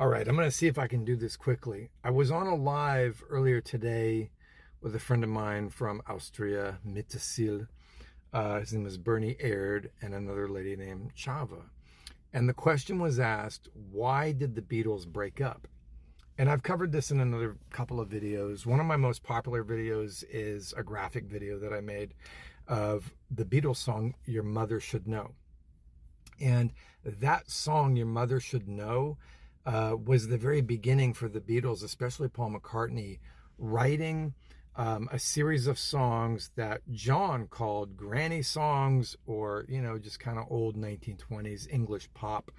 All right, I'm going to see if I can do this quickly. I was on a live earlier today with a friend of mine from Austria, Mittersil. His name is Bernie Aird, and another lady named Chava. And the question was asked, why did the Beatles break up? And I've covered this in another couple of videos. One of my most popular videos is a graphic video that I made of the Beatles song, Your Mother Should Know. And that song, Your Mother Should Know, was the very beginning for the Beatles, especially Paul McCartney, writing a series of songs that John called granny songs, or, just kind of old 1920s English pop,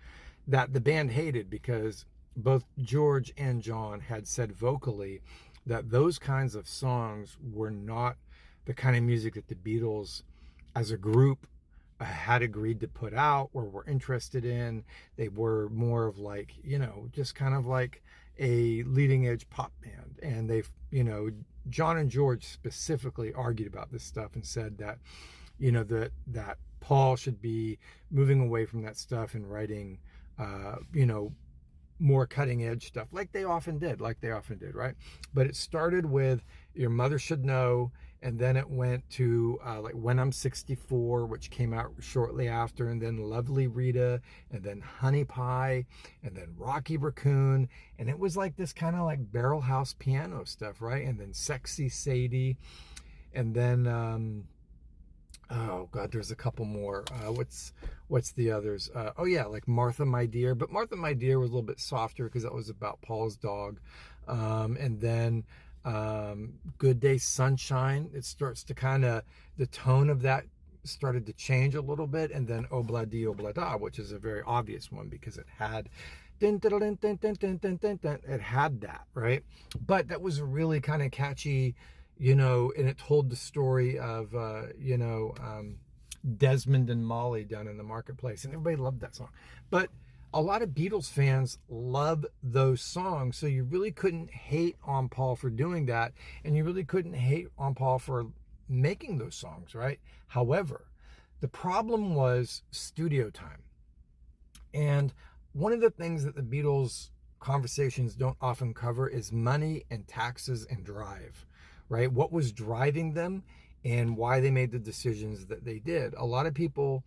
that the band hated because both George and John had said vocally that those kinds of songs were not the kind of music that the Beatles as a group had agreed to put out or were interested in. They were more of like, just kind of like a leading edge pop band. And they've, John and George specifically argued about this stuff and said that, that Paul should be moving away from that stuff and writing, more cutting edge stuff like they often did, right? But it started with Your Mother Should Know, and then it went to like When I'm 64, which came out shortly after, and then Lovely Rita, and then Honey Pie, and then Rocky Raccoon, and it was like this kind of like barrel house piano stuff, right? And then Sexy Sadie, and then oh God, there's a couple more. What's the others? Oh yeah, like Martha My Dear. But Martha My Dear was a little bit softer because that was about Paul's dog. And then Good Day Sunshine. It starts to kind of, the tone of that started to change a little bit. And then Obla Di Obla Da, which is a very obvious one because it had it had that, right? But that was a really kind of catchy, and it told the story of, Desmond and Molly down in the marketplace, and everybody loved that song. But a lot of Beatles fans love those songs, so you really couldn't hate on Paul for doing that, and you really couldn't hate on Paul for making those songs, right? However, the problem was studio time. And one of the things that the Beatles conversations don't often cover is money and taxes and drive, right? What was driving them and why they made the decisions that they did. A lot of people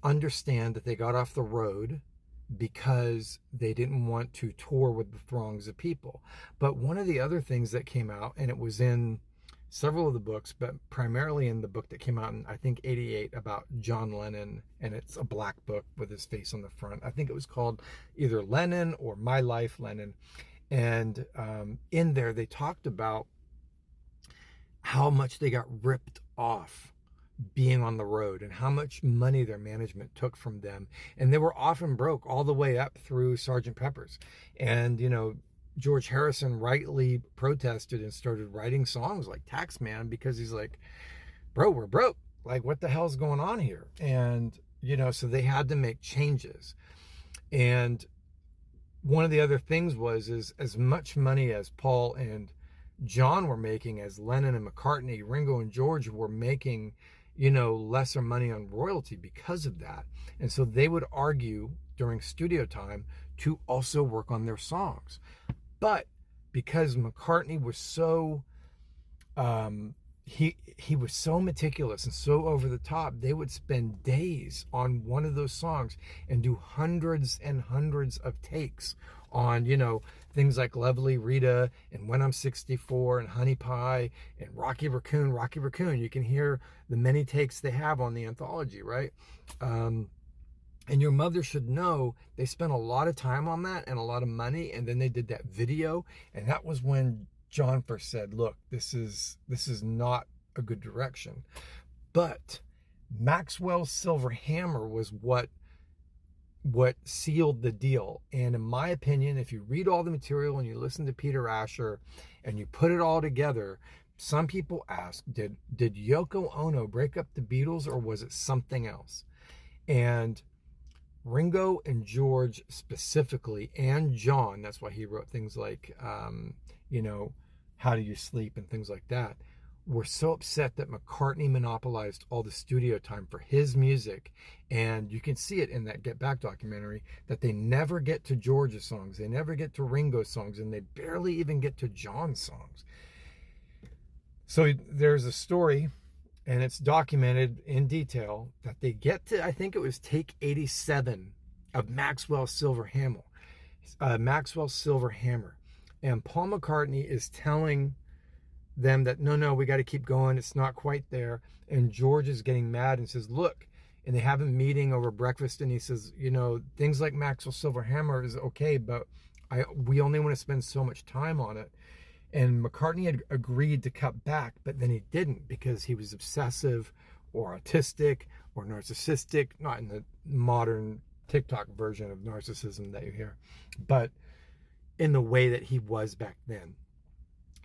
understand that they got off the road because they didn't want to tour with the throngs of people. But one of the other things that came out, and it was in several of the books, but primarily in the book that came out in, I think, 88 about John Lennon, and it's a black book with his face on the front. I think it was called either Lennon or My Life Lennon. And in there, they talked about how much they got ripped off being on the road and how much money their management took from them. And they were often broke all the way up through Sgt. Pepper's. And, George Harrison rightly protested and started writing songs like Taxman because he's like, bro, we're broke. Like, what the hell's going on here? And, so they had to make changes. And one of the other things is as much money as Paul and John were making, as Lennon and McCartney, Ringo and George were making, lesser money on royalty because of that. And so they would argue during studio time to also work on their songs. But because McCartney was so, he was so meticulous and so over the top, they would spend days on one of those songs and do hundreds and hundreds of takes on, things like Lovely Rita and When I'm 64 and Honey Pie and Rocky Raccoon. You can hear the many takes they have on the anthology, right? And Your Mother Should Know, they spent a lot of time on that and a lot of money, and then they did that video, and that was when John first said, look, this is not a good direction. But Maxwell's Silver Hammer was what sealed the deal. And in my opinion, if you read all the material and you listen to Peter Asher and you put it all together, some people ask, did Yoko Ono break up the Beatles, or was it something else? And Ringo and George specifically, and John, that's why he wrote things like, How Do You Sleep and things like that, were so upset that McCartney monopolized all the studio time for his music. And you can see it in that Get Back documentary that they never get to George's songs, they never get to Ringo's songs, and they barely even get to John's songs. So there's a story, and it's documented in detail, that they get to, I think it was take 87 of Maxwell's Silver Hammer. And Paul McCartney is telling them that no, we got to keep going, it's not quite there. And George is getting mad and says, look, and they have a meeting over breakfast, and he says, things like Maxwell's Silver Hammer is okay, but we only want to spend so much time on it. And McCartney had agreed to cut back, but then he didn't, because he was obsessive or autistic or narcissistic, not in the modern TikTok version of narcissism that you hear, but in the way that he was back then.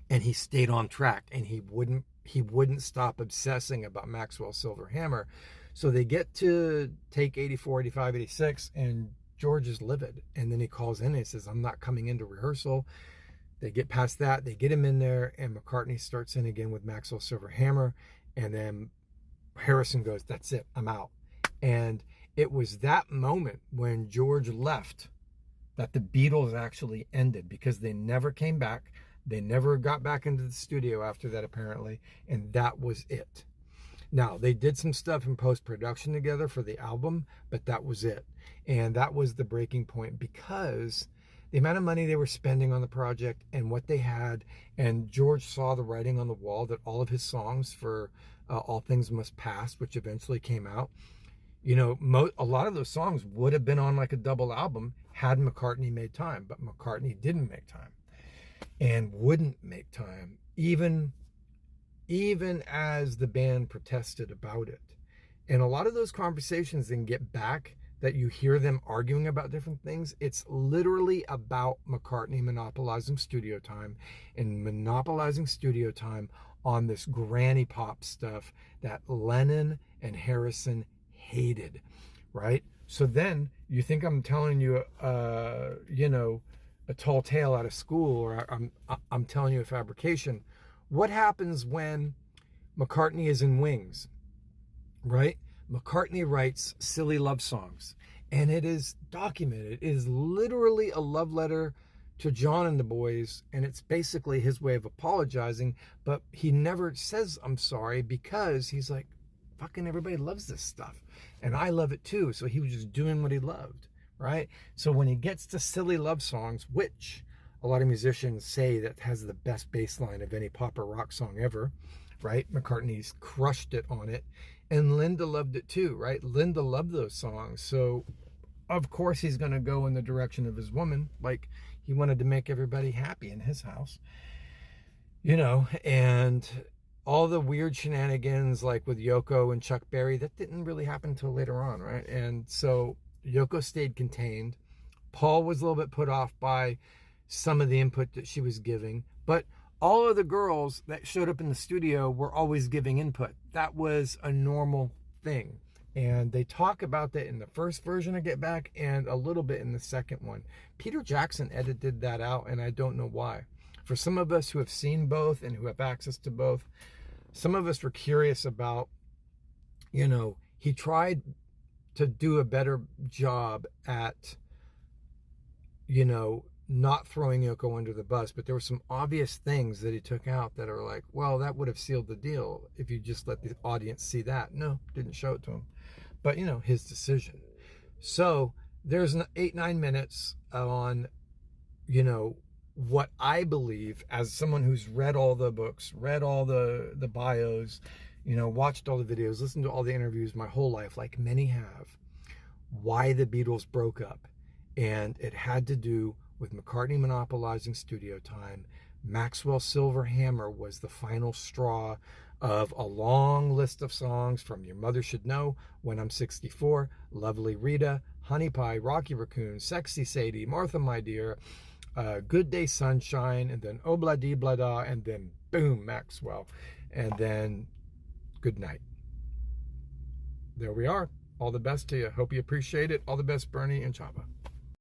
And he stayed on track, and he wouldn't stop obsessing about Maxwell's Silver Hammer. So they get to take 84, 85, 86, and George is livid. And then he calls in and he says, I'm not coming into rehearsal. They get past that, they get him in there, and McCartney starts in again with Maxwell's Silver Hammer. And then Harrison goes, that's it, I'm out. And it was that moment when George left that the Beatles actually ended, because they never came back. They never got back into the studio after that, apparently, and that was it. Now, they did some stuff in post-production together for the album, but that was it. And that was the breaking point, because the amount of money they were spending on the project and what they had, and George saw the writing on the wall that all of his songs for All Things Must Pass, which eventually came out, a lot of those songs would have been on like a double album had McCartney made time, but McCartney didn't make time and wouldn't make time, even as the band protested about it. And a lot of those conversations then Get Back, that you hear them arguing about different things, it's literally about McCartney monopolizing studio time on this granny pop stuff that Lennon and Harrison hated, right? So then you think I'm telling you, a tall tale out of school, or I'm telling you a fabrication. What happens when McCartney is in Wings, right? McCartney writes silly love songs, and it is documented. It is literally a love letter to John and the boys, and it's basically his way of apologizing, but he never says I'm sorry, because he's like, fucking everybody loves this stuff, and I love it too. So he was just doing what he loved, right? So when he gets to silly love songs, which a lot of musicians say that has the best bass line of any pop or rock song ever, right? McCartney's crushed it on it, and Linda loved it too, right? Linda loved those songs, so of course he's going to go in the direction of his woman. Like, he wanted to make everybody happy in his house, and all the weird shenanigans like with Yoko and Chuck Berry, that didn't really happen until later on, right? And so Yoko stayed contained. Paul was a little bit put off by some of the input that she was giving, but all of the girls that showed up in the studio were always giving input. That was a normal thing. And they talk about that in the first version of Get Back and a little bit in the second one. Peter Jackson edited that out, and I don't know why. For some of us who have seen both and who have access to both, some of us were curious about, he tried to do a better job at, not throwing Yoko under the bus, but there were some obvious things that he took out that are like, well, that would have sealed the deal if you just let the audience see that. No, didn't show it to him. But, his decision. So there's 8-9 minutes on, what I believe, as someone who's read all the books, read all the bios, watched all the videos, listened to all the interviews my whole life, like many have, why the Beatles broke up. And it had to do with McCartney monopolizing studio time. Maxwell's Silver Hammer was the final straw of a long list of songs from Your Mother Should Know, When I'm 64, Lovely Rita, Honey Pie, Rocky Raccoon, Sexy Sadie, Martha My Dear, Good Day Sunshine, and then Obla Di Bla Da, and then boom, Maxwell, and then Good Night. There we are. All the best to you. Hope you appreciate it. All the best, Bernie and Chapa.